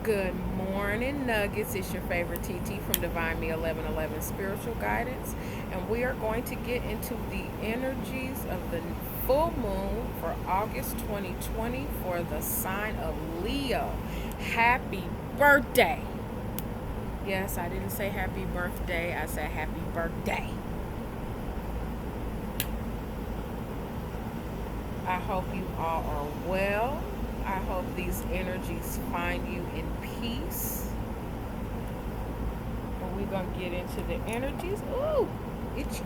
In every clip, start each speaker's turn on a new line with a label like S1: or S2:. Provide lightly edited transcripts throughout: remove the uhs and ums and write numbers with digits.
S1: Good morning, Nuggets. It's your favorite TT from Divine Me 1111 Spiritual Guidance. And we are going to get into the energies of the full moon for August 2020 for the sign of Leo. Happy birthday! Yes, I didn't say happy birthday, I said happy birthday. I hope you all are well. I hope these energies find you in peace. And we're going to get into the energies. Ooh, itchy.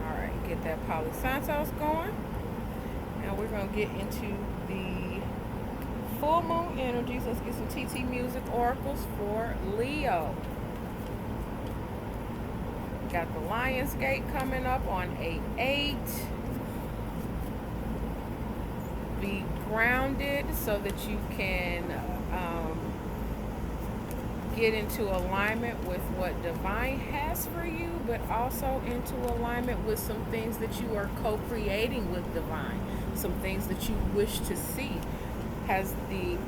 S1: All right, get that Palo Santos going. And we're going to get into the full moon energies. Let's get some TT music oracles for Leo. Got the Lion's Gate coming up on 8/8. Be grounded so that you can get into alignment with what divine has for you, but also into alignment with some things that you are co-creating with divine, some things that you wish to see has the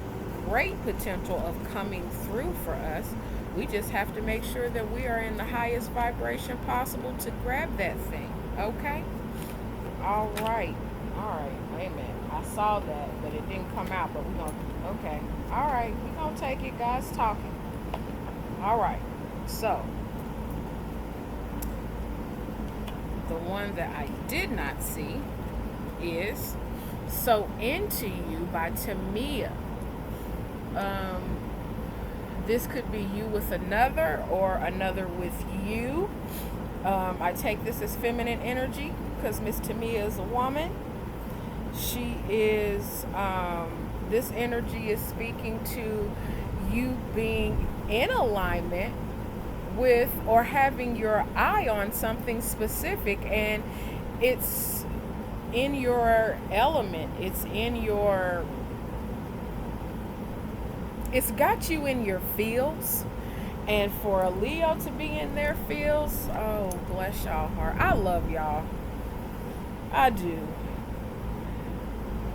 S1: great potential of coming through for us. We just have to make sure that we are in the highest vibration possible to grab that thing. Okay? All right. Wait a minute. I saw that, but it didn't come out. But we're going to, okay. All right. We're going to take it. God's talking. All right. So, the one that I did not see is So Into You by Tamia. This could be you with another or another with you. I take this as feminine energy because Miss Tamia is a woman. She is, this energy is speaking to you being in alignment with or having your eye on something specific, and it's in your element. It's got you in your fields. And for a Leo to be in their fields, oh, bless y'all heart. I love y'all. I do.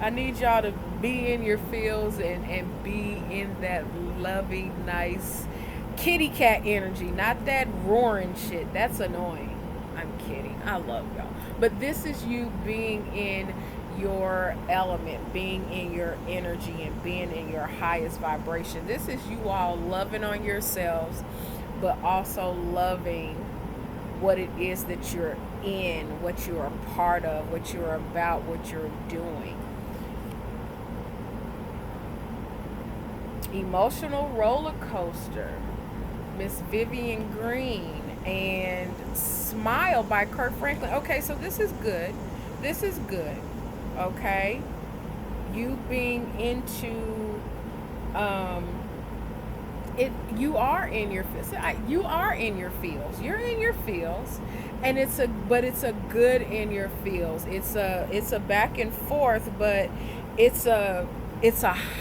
S1: I need y'all to be in your fields and be in that loving, nice kitty cat energy. Not that roaring shit. That's annoying. I'm kidding. I love y'all. But this is you being in your element, being in your energy, and being in your highest vibration. This is you all loving on yourselves, but also loving what it is that you're in, what you're a part of, what you're about, what you're doing. Emotional Roller Coaster, Miss Vivian Green, and Smile by Kirk Franklin. Okay, so this is good. This is good. Okay, you being into it, you are in your you are in your fields. You're in your fields, and it's a good in your fields. It's a back and forth, but it's a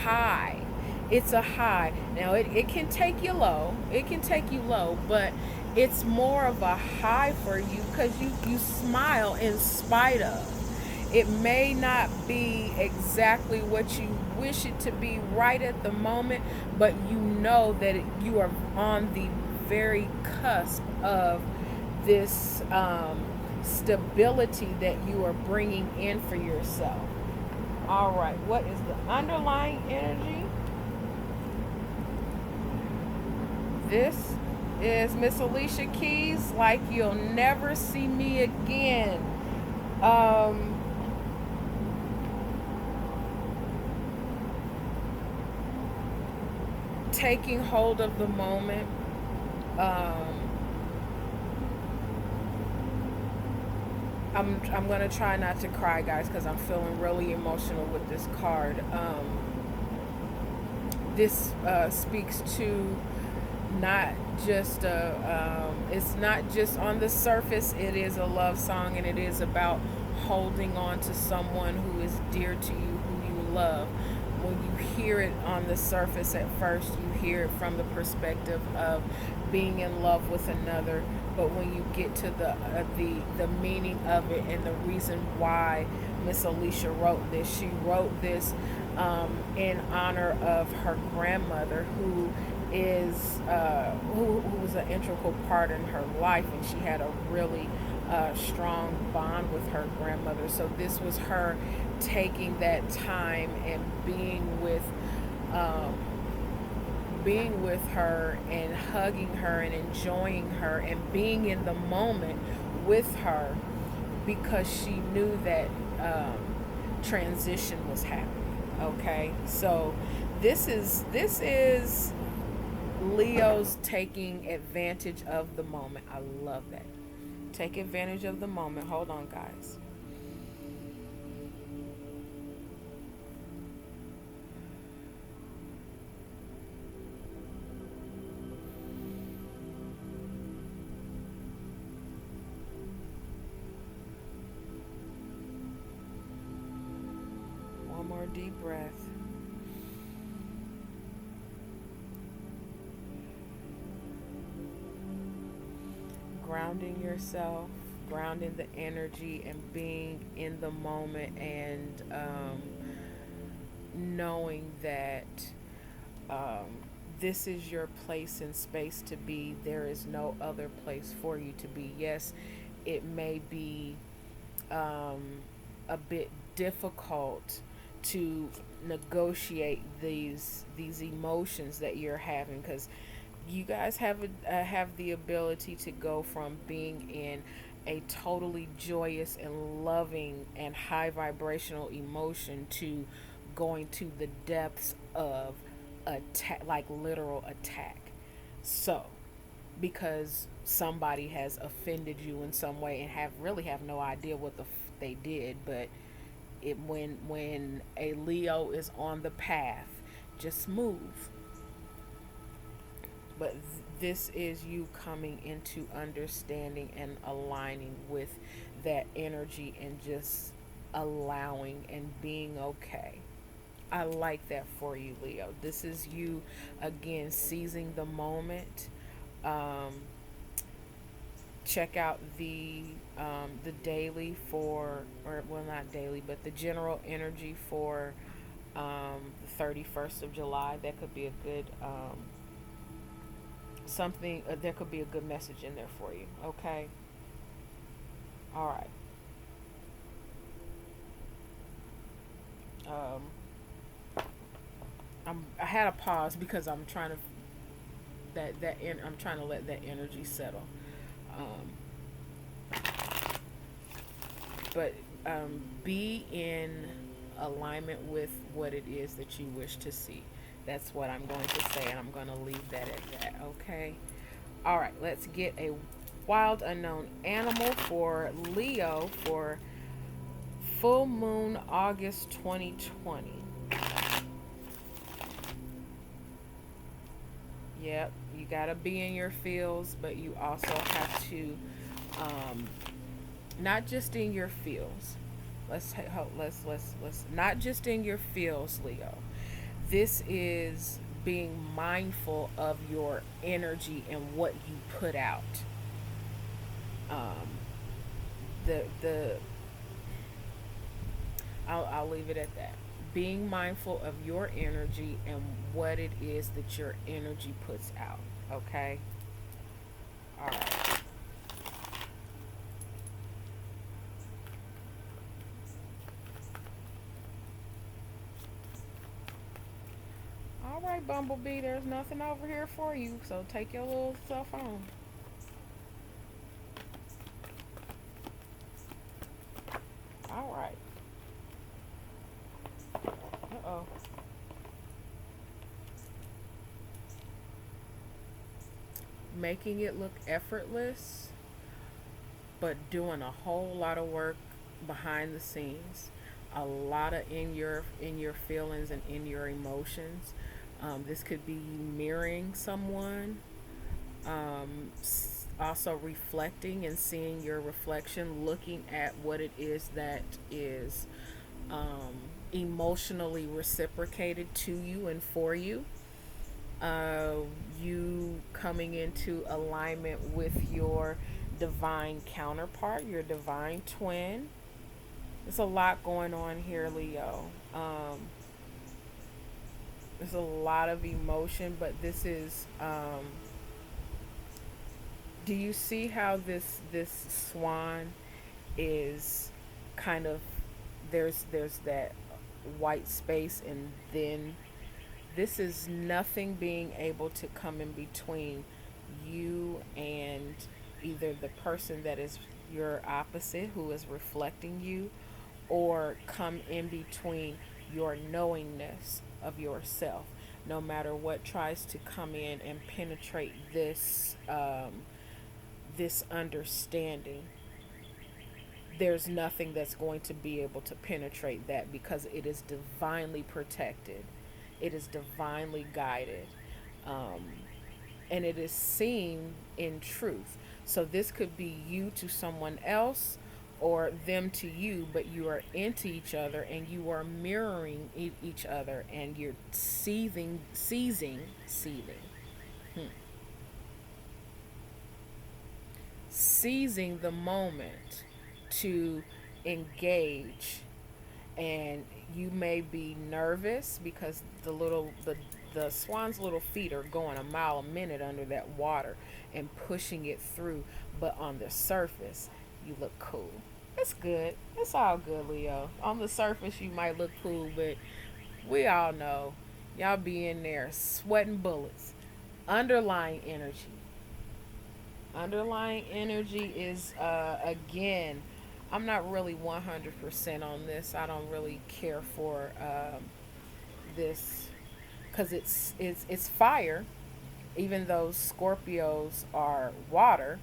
S1: high. It's a high. Now it can take you low. It can take you low, but it's more of a high for you because you smile in spite of. It may not be exactly what you wish it to be right at the moment, but you know that you are on the very cusp of this stability that you are bringing in for yourself. All right, what is the underlying energy? This is Miss Alicia Keys, Like You'll Never See Me Again. Taking hold of the moment. I'm gonna try not to cry, guys, because I'm feeling really emotional with this card. This speaks to not just it's not just on the surface. It is a love song, and it is about holding on to someone who is dear to you, who you love. When you hear it on the surface at first, you hear it from the perspective of being in love with another, but when you get to the meaning of it and the reason why Miss Alicia wrote this. She wrote this in honor of her grandmother, who is who was an integral part in her life, and she had a really strong bond with her grandmother. So this was her taking that time and um, being with her and hugging her and enjoying her and being in the moment with her, because she knew that transition was happening. Okay, so this is Leo's taking advantage of the moment. I love that. Take advantage of the moment. Hold on, guys. One more deep breath. Grounding yourself, grounding the energy, and being in the moment, and knowing that um, this is your place and space to be. There is no other place for you to be. Yes, it may be um, a bit difficult to negotiate these emotions that you're having, because you guys have the ability to go from being in a totally joyous and loving and high vibrational emotion to going to the depths of attack, like literal attack. So, because somebody has offended you in some way and have no idea what they did, but when a Leo is on the path, just move. But this is you coming into understanding and aligning with that energy and just allowing and being okay. I like that for you, Leo. This is you again seizing the moment. Um, Check out the daily for, or well, not daily, but the general energy for the 31st of July. That could be a good something. There could be a good message in there for you. Okay. All right. Um, I had a pause because I'm trying to I'm trying to let that energy settle. Um, but be in alignment with what it is that you wish to see. That's what I'm going to say, and I'm going to leave that at that. Okay. All right. Let's get a wild unknown animal for Leo for full moon August 2020. Yep, you gotta be in your feels, but you also have to, um, not just in your feels. Let's not just in your feels, Leo. This is being mindful of your energy and what you put out. Um, the I'll leave it at that. Being mindful of your energy and what it is that your energy puts out. Okay? All right. All right, Bumblebee, there's nothing over here for you, so take your little stuff on. All right. Uh-oh. Making it look effortless, but doing a whole lot of work behind the scenes, a lot of in your feelings and in your emotions. This could be mirroring someone, also reflecting and seeing your reflection, looking at what it is that is um, emotionally reciprocated to you and for you. uh, you coming into alignment with your divine counterpart, your divine twin. There's a lot going on here, Leo. There's a lot of emotion, but this is do you see how this swan is kind of, there's that white space, and then this is nothing being able to come in between you and either the person that is your opposite who is reflecting you, or come in between your knowingness of yourself. No matter what tries to come in and penetrate this understanding, there's nothing that's going to be able to penetrate that, because it is divinely protected, it is divinely guided, um, and it is seen in truth. So this could be you to someone else, or them to you, but you are into each other and you are mirroring each other, and you're seizing, hmm, seizing the moment to engage. And you may be nervous because the swan's little feet are going a mile a minute under that water and pushing it through, but on the surface you look cool. It's good, it's all good, Leo. On the surface you might look cool, but we all know y'all be in there sweating bullets. Underlying energy, underlying energy is again, I'm not really 100% on this. I don't really care for this because it's fire, even though Scorpios are water.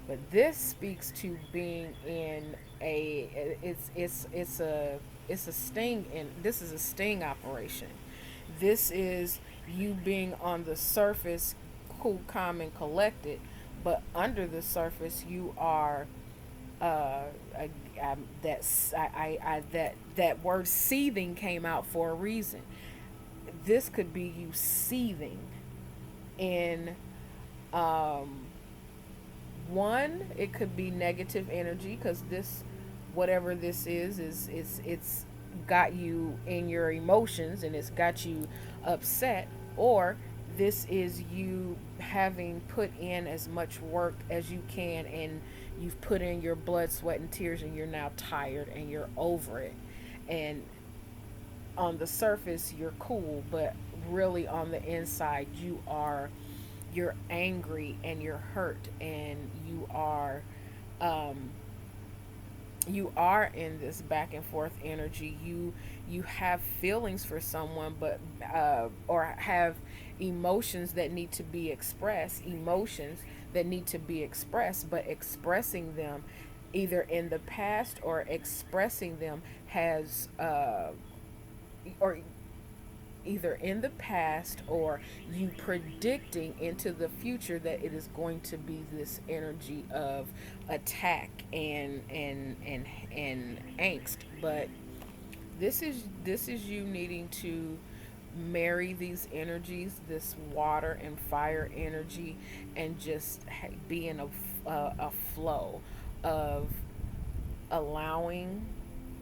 S1: But this speaks to being in a, it's a sting, and this is a sting operation. This is you being on the surface cool, calm, and collected, but under the surface you are I, that word seething came out for a reason. This could be you seething in um, one. It could be negative energy, because this, whatever this is it's got you in your emotions and it's got you upset, or this is you having put in as much work as you can, and you've put in your blood, sweat, and tears, and you're now tired and you're over it. And on the surface you're cool, but really on the inside you're angry and you're hurt, and um you are in this back and forth energy. You have feelings for someone, but or have emotions that need to be expressed, but expressing them either in the past, or expressing them has or either in the past, or you predicting into the future that it is going to be this energy of attack and angst. But this is you needing to marry these energies, this water and fire energy, and just be in a flow of allowing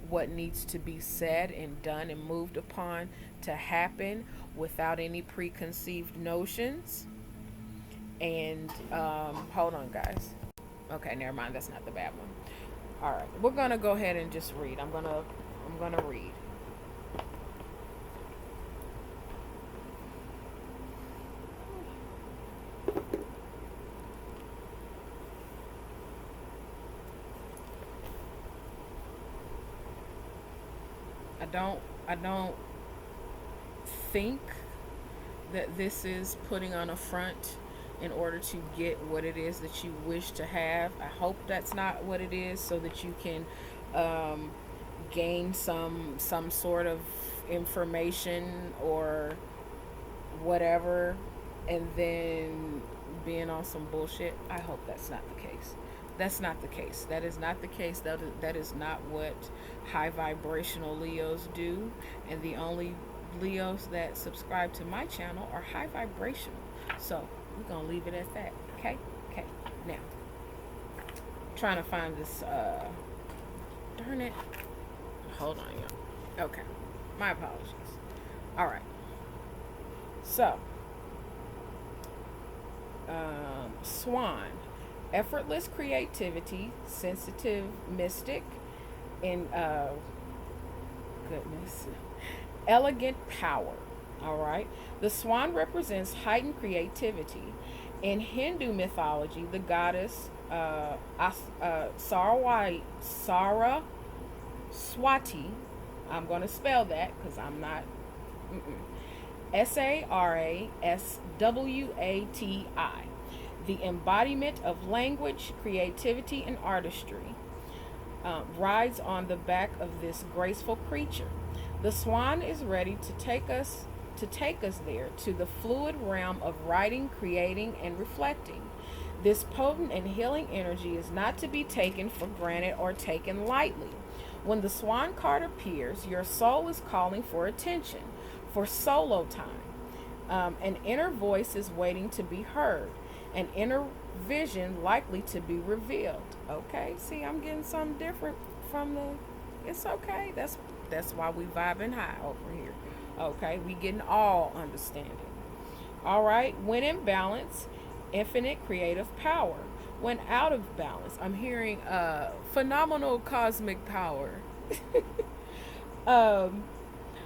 S1: what needs to be said and done and moved upon to happen without any preconceived notions. And hold on, guys. Okay, never mind. That's not the bad one. All right, we're gonna go ahead and just read. I'm gonna read. I don't think that this is putting on a front in order to get what it is that you wish to have. I hope that's not what it is, so that you can um, gain some sort of information or whatever, and then being on some bullshit. I hope that's not the case. That's not the case. That is not the case. That is not what high vibrational Leos do. And the only Leos that subscribe to my channel are high vibrational. So we're gonna leave it at that. Okay? Okay. Now, trying to find this darn it. hold on, y'all. Okay, my apologies. All right. So, Swan, effortless creativity, sensitive mystic, and goodness, elegant power. All right. The swan represents heightened creativity. In Hindu mythology, the goddess Saraswati, I'm going to spell that because I'm not. Saraswati, the embodiment of language, creativity, and artistry, rides on the back of this graceful creature. The swan is ready to take us there to the fluid realm of writing, creating, and reflecting. This potent and healing energy is not to be taken for granted or taken lightly. When the swan card appears, your soul is calling for attention, for solo time. An inner voice is waiting to be heard, an inner vision likely to be revealed. Okay, see, I'm getting something different from the. It's okay. That's why we vibing high over here. Okay, we getting all understanding. All right, when in balance, infinite creative power. When out of balance, I'm hearing phenomenal cosmic power. um,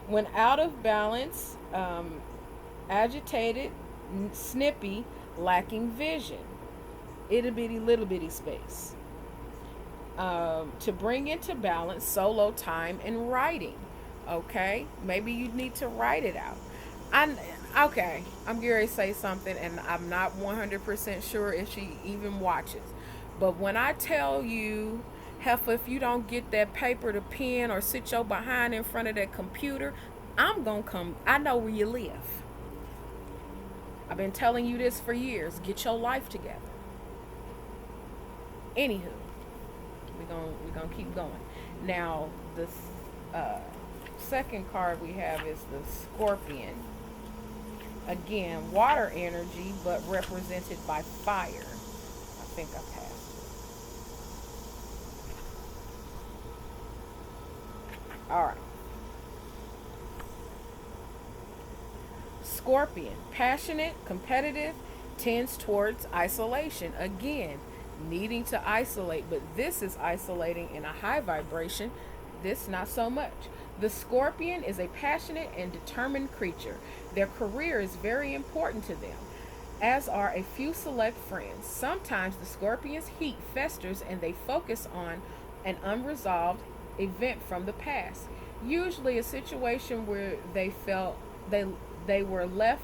S1: when out of balance, agitated, snippy, lacking vision, itty bitty little bitty space. To bring into balance, solo time and writing. Okay, maybe you need to write it out. I okay. I'm going to say something, and I'm not 100% sure if she even watches. But when I tell you, Heifer, if you don't get that paper to pen or sit your behind in front of that computer, I'm gonna come. I know where you live. I've been telling you this for years. Get your life together. Anywho, we're gonna keep going. Now the second card we have is the Scorpion. Again, water energy, but represented by fire. I think I passed it. All right. Scorpion, passionate, competitive, tends towards isolation. Again, needing to isolate, but this is isolating in a high vibration. This, not so much. The scorpion is a passionate and determined creature. Their career is very important to them, as are a few select friends. Sometimes the scorpion's heat festers and they focus on an unresolved event from the past, usually a situation where they were left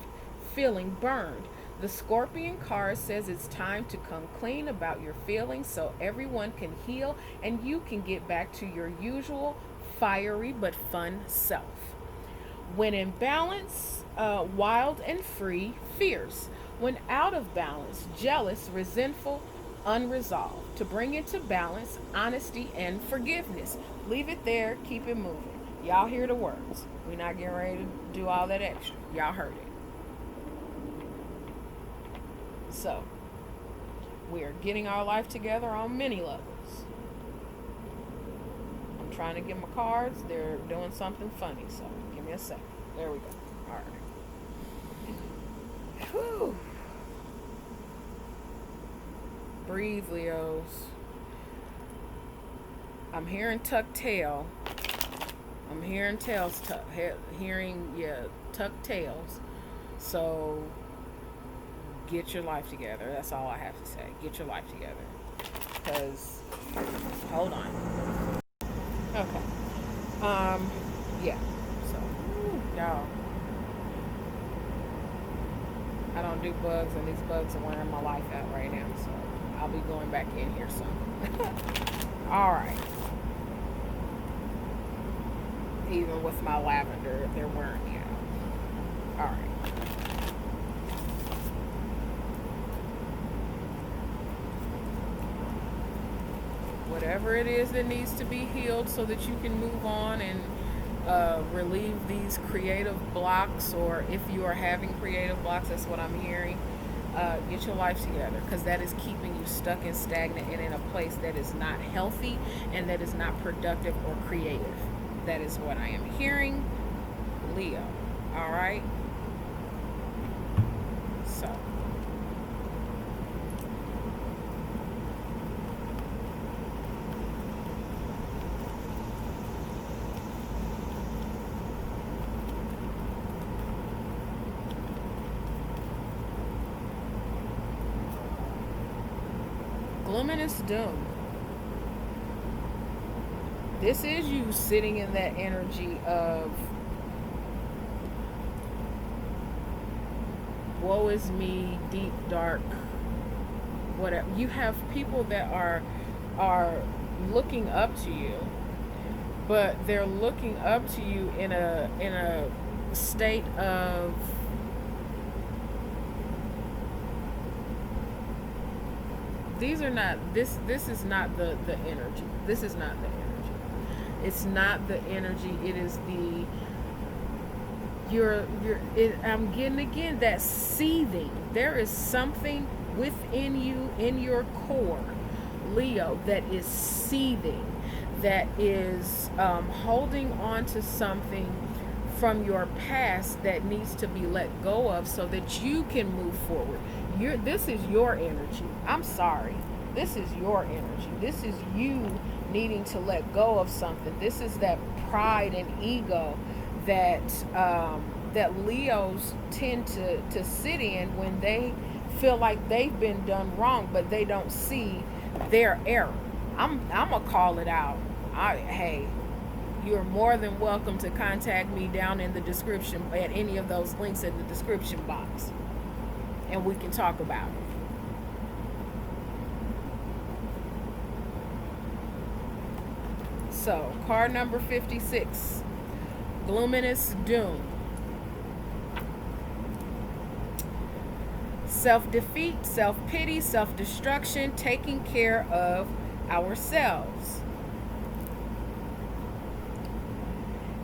S1: feeling burned. The Scorpion card says it's time to come clean about your feelings so everyone can heal and you can get back to your usual fiery but fun self. When in balance, wild and free, fierce. When out of balance, jealous, resentful, unresolved. To bring into balance, honesty and forgiveness. Leave it there, keep it moving. Y'all hear the words. We're not getting ready to do all that extra. Y'all heard it. So, we are getting our life together on many levels. I'm trying to get my cards. They're doing something funny, so give me a second. There we go. All right. Whew. Breathe, Leos. I'm hearing tuck tail. I'm hearing tails tuck. Hearing, tuck tails. So, get your life together. That's all I have to say. Get your life together. Because, hold on. Okay. Yeah. So, y'all. I don't do bugs, and these bugs are wearing my life out right now. So, I'll be going back in here soon. All right. Even with my lavender, they're wearing me out. All right. Whatever it is that needs to be healed so that you can move on and relieve these creative blocks, or if you are having creative blocks, that's what I'm hearing. Get your life together, because that is keeping you stuck and stagnant and in a place that is not healthy and that is not productive or creative. That is what I am hearing, Leo. All right. So. Luminous doom. This is you sitting in that energy of woe is me, deep, dark, whatever. You have people that are looking up to you, but they're looking up to you in a state of these are not this is not the energy. This is not the energy. It's not the energy. It is the I'm getting again that seething. There is something within you, in your core, Leo, that is seething, that is holding on to something from your past that needs to be let go of so that you can move forward. This is your energy. I'm sorry. This is your energy. This is you needing to let go of something. This is that pride and ego that that Leos tend to sit in when they feel like they've been done wrong, but they don't see their error. I'm gonna call it out. Hey, you're more than welcome to contact me down in the description at any of those links in the description box, and we can talk about it. So, card number 56, Luminous Doom. Self-defeat, self-pity, self-destruction, taking care of ourselves.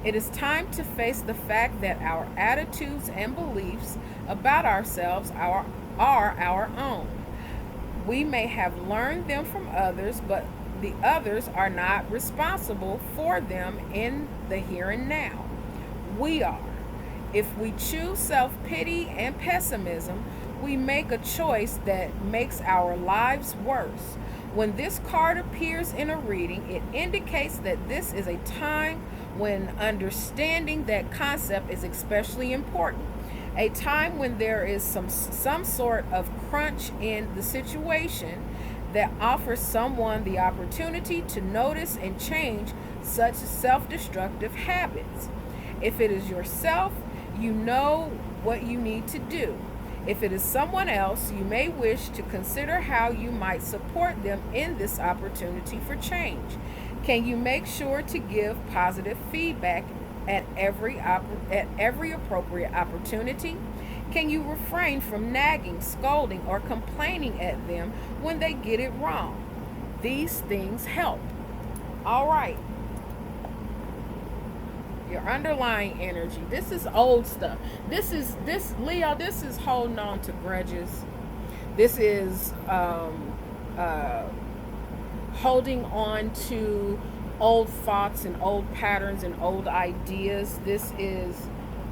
S1: It is time to face the fact that our attitudes and beliefs about ourselves are our own. We may have learned them from others, but the others are not responsible for them in the here and now. We are. If we choose self-pity and pessimism, we make a choice that makes our lives worse. When this card appears in a reading, it indicates that this is a time when understanding that concept is especially important. A time when there is some sort of crunch in the situation that offers someone the opportunity to notice and change such self-destructive habits. If it is yourself, you know what you need to do. If it is someone else, you may wish to consider how you might support them in this opportunity for change. Can you make sure to give positive feedback at every appropriate opportunity? Can you refrain from nagging, scolding, or complaining at them when they get it wrong? These things help. All right. Your underlying energy. This is old stuff. Leo, this is holding on to grudges. This is holding on to old thoughts and old patterns and old ideas. This is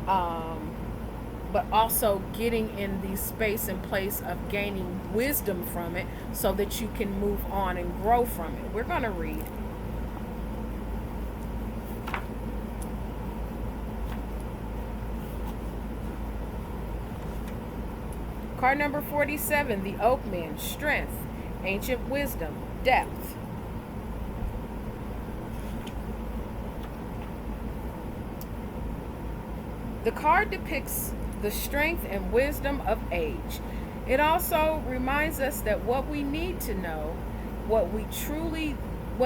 S1: but also getting in the space and place of gaining wisdom from it so that you can move on and grow from it. We're going to read. Card number 47, the Oakman, strength, ancient wisdom, depth. The card depicts the strength and wisdom of age. It also reminds us that what we need to know, what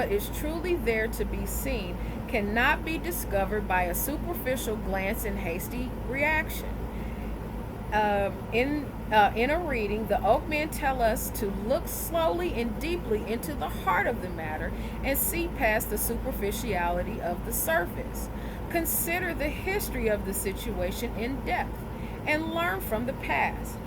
S1: is truly there to be seen, cannot be discovered by a superficial glance and hasty reaction. In a reading, the Oakmen tell us to look slowly and deeply into the heart of the matter and see past the superficiality of the surface. Consider the history of the situation in depth and learn from the past.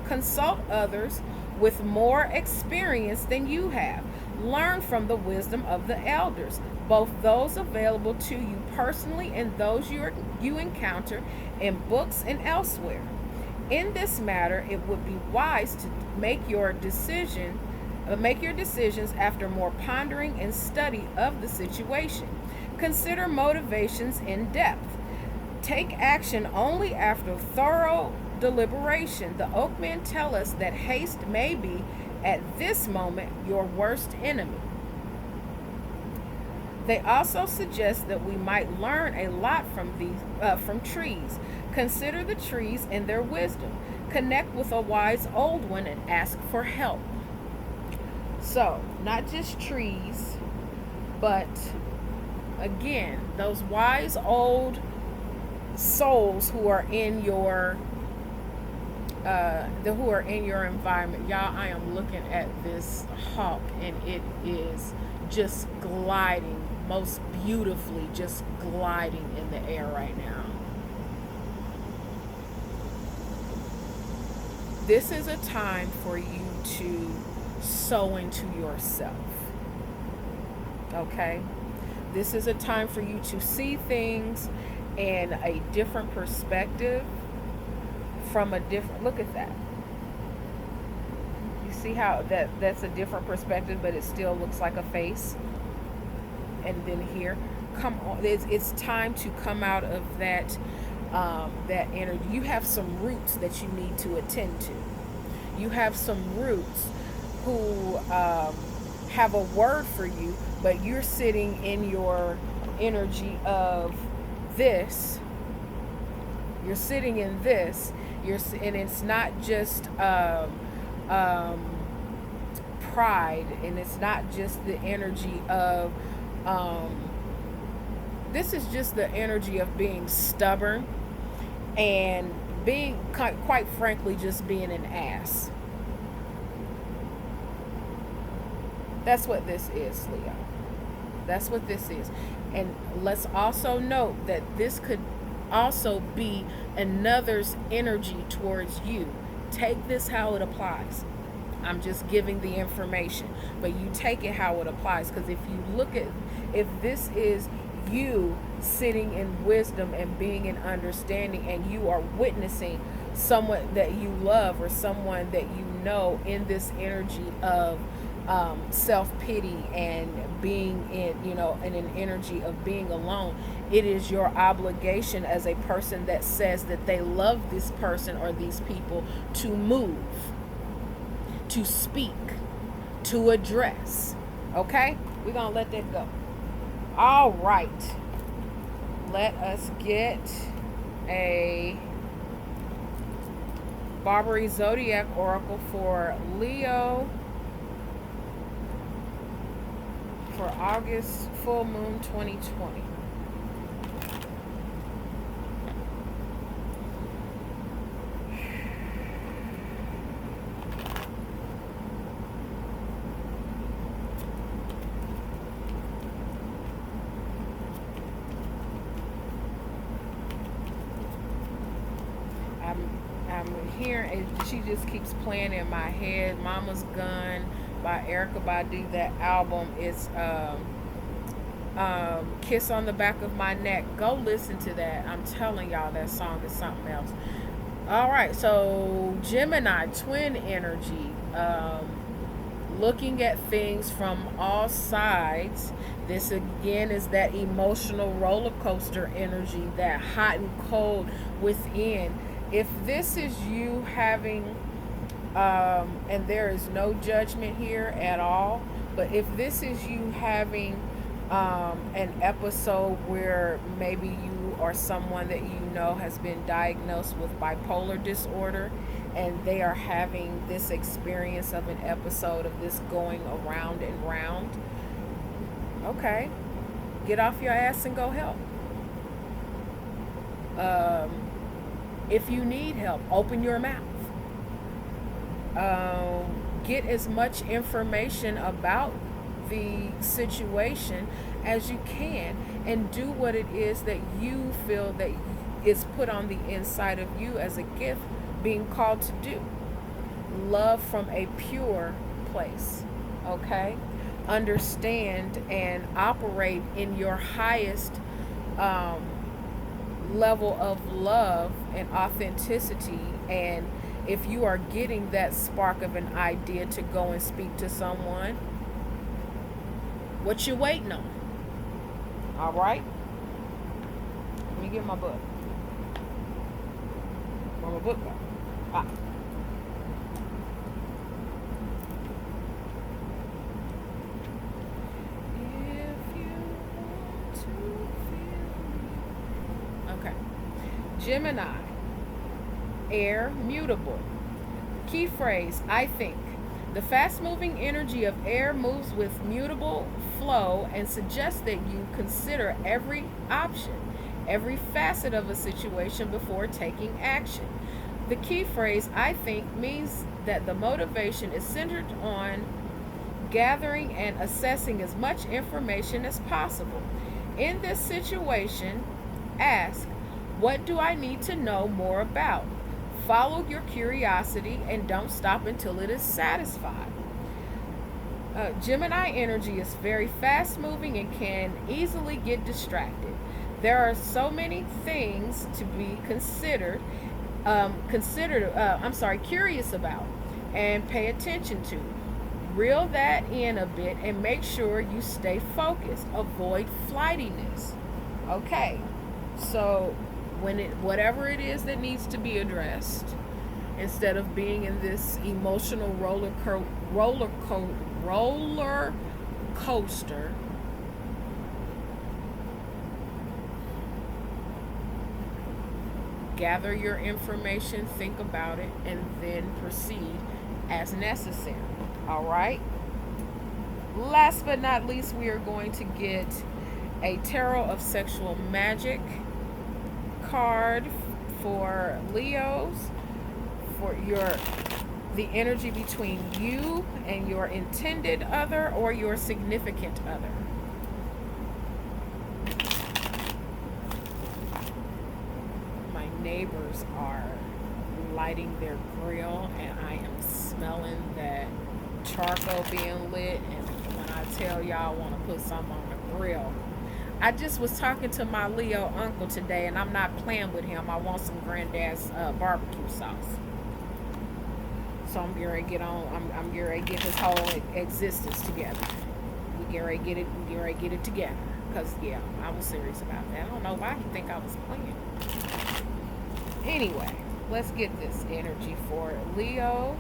S1: Consult others with more experience than you have. Learn from the wisdom of the elders, both those available to you personally and those you encounter in books and elsewhere. In this matter, it would be wise to make your decisions after more pondering and study of the situation. Consider motivations in depth. Take action only after thorough deliberation. The Oakmen tell us that haste may be, at this moment, your worst enemy. They also suggest that we might learn a lot from trees. Consider the trees and their wisdom. Connect with a wise old one and ask for help. So, not just trees, but again, those wise old souls who are in your environment. Y'all, I am looking at this hawk and it is just gliding most beautifully, just gliding in the air right now. This is a time for you to sow into yourself. Okay? This is a time for you to see things in a different perspective, from a different, look at that. You see how that's a different perspective, but it still looks like a face. And then here, come on, it's time to come out of that energy. You have some roots that you need to attend to. You have some roots who have a word for you, but you're sitting in your energy of this. You're sitting in this. And it's not just pride, and it's not just the energy of this is just the energy of being stubborn and being, quite frankly, just being an ass. That's what this is, Leo. That's what this is. And let's also note that this could also be another's energy towards you. Take this how it applies. I'm just giving the information, but you take it how it applies. Because if you look at, if this is you sitting in wisdom and being in understanding, and you are witnessing someone that you love or someone that you know in this energy of self-pity and being in an energy of being alone, it is your obligation as a person that says that they love this person or these people to move, to speak, to address. Okay? We're going to let that go. All right. Let us get a Barbary Zodiac Oracle for Leo for August full moon 2020. I'm hearing, she just keeps playing in my head, Mama's Gun by Erykah Badu. That album is Kiss on the Back of My Neck. Go listen to that. I'm telling y'all, that song is something else. All right, so Gemini, twin energy, looking at things from all sides. This again is that emotional roller coaster energy, that hot and cold within. If this is you having and there is no judgment here at all, but if this is you having an episode where maybe you or someone that you know has been diagnosed with bipolar disorder, and they are having this experience of an episode of this going around and round, okay, get off your ass and go help. If you need help, open your mouth. Get as much information about the situation as you can, and do what it is that you feel that is put on the inside of you as a gift, being called to do. Love from a pure place. Okay? understand and operate in your highest um, level of love and authenticity. And if you are getting that spark of an idea to go and speak to someone, what you waiting on? All right, let me get my book. Where my book go? Ah. If you want to feel me. Okay. Gemini, air, mutable. Key phrase, I think. The fast-moving energy of air moves with mutable flow and suggests that you consider every option, every facet of a situation before taking action. The key phrase, I think, means that the motivation is centered on gathering and assessing as much information as possible. In this situation, ask, what do I need to know more about? Follow your curiosity and don't stop until it is satisfied. Gemini energy is very fast moving and can easily get distracted. There are so many things to be curious about and pay attention to. Reel that in a bit and make sure you stay focused. Avoid flightiness. Okay, so whatever it is that needs to be addressed, instead of being in this emotional roller coaster, gather your information, think about it, and then proceed as necessary. All right. Last but not least, we are going to get a Tarot of Sexual Magic card for Leos, for the energy between you and your intended other or your significant other. My neighbors are lighting their grill and I am smelling that charcoal being lit, and when I tell y'all I want to put something on the grill, I just was talking to my Leo uncle today, and I'm not playing with him. I want some granddad's barbecue sauce. So I'm getting ready to get on. I'm getting ready to get his whole existence together. We getting ready to get it. We getting ready to get it together. Cause yeah, I was serious about that. I don't know why he think I was playing. Anyway, let's get this energy for Leo.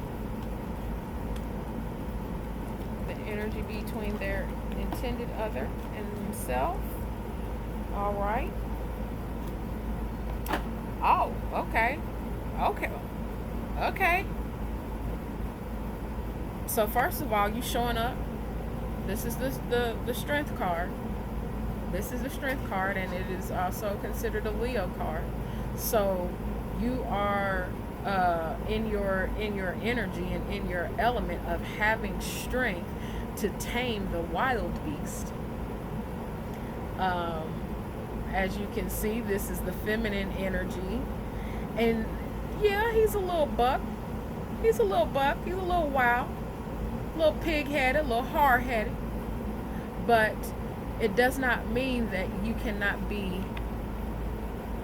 S1: The energy between their intended other and themselves. All right. Oh, okay. Okay. So first of all, you showing up. This is the strength card. This is the strength card, and it is also considered a Leo card. So you are in your energy and in your element of having strength to tame the wild beast. As you can see, this is the feminine energy. And yeah, he's a little buck. He's a little wild. A little pig-headed, a little hard-headed. But it does not mean that you cannot be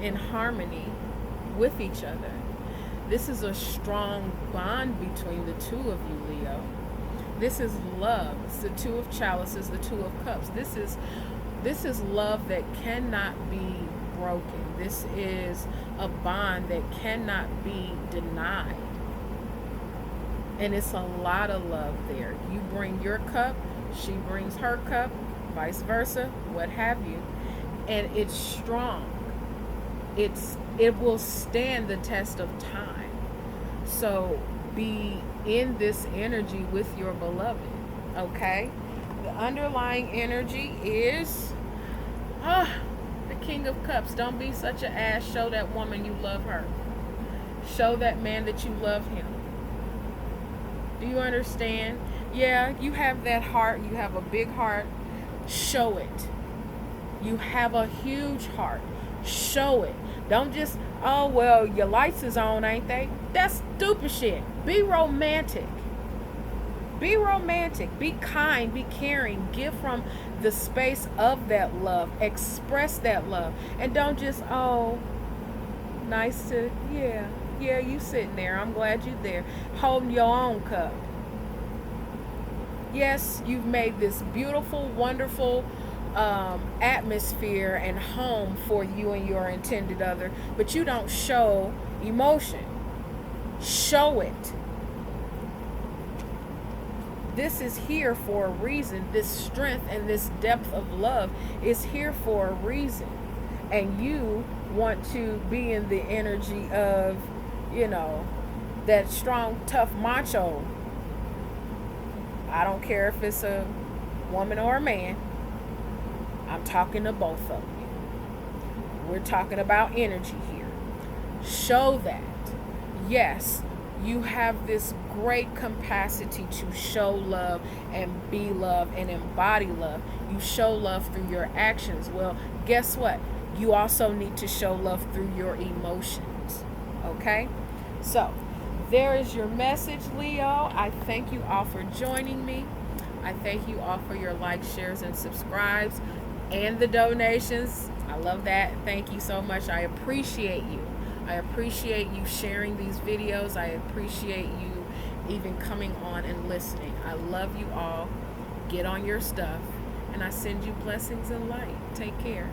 S1: in harmony with each other. This is a strong bond between the two of you, Leo. This is love. It's the Two of Chalices, the Two of Cups. This is love that cannot be broken. This is a bond that cannot be denied. And it's a lot of love there. You bring your cup, she brings her cup, vice versa, what have you. And it's strong. It will stand the test of time. So be in this energy with your beloved, okay? The underlying energy is the King of Cups. Don't be such an ass. Show that woman you love her. Show that man that you love him. Do you understand? Yeah, you have that heart. You have a big heart. Show it. You have a huge heart. Show it. Don't just, oh, well, your lights is on, ain't they? That's stupid shit. Be romantic. Be romantic, be kind, be caring, give from the space of that love, express that love, and don't just, oh, nice to, yeah, yeah, you sitting there, I'm glad you're there, holding your own cup. Yes, you've made this beautiful, wonderful atmosphere and home for you and your intended other, but you don't show emotion. Show it. This is here for a reason. This strength and this depth of love is here for a reason. And you want to be in the energy of, you know, that strong, tough macho. I don't care if it's a woman or a man. I'm talking to both of you. We're talking about energy here. Show that. Yes, you have this great capacity to show love and be love and embody love. You show love through your actions. Well, guess what? You also need to show love through your emotions. Okay? So, there is your message, Leo. I thank you all for joining me. I thank you all for your likes, shares, and subscribes and the donations. I love that. Thank you so much. I appreciate you. I appreciate you sharing these videos. I appreciate you even coming on and listening. I love you all. Get on your stuff. And I send you blessings and light. Take care.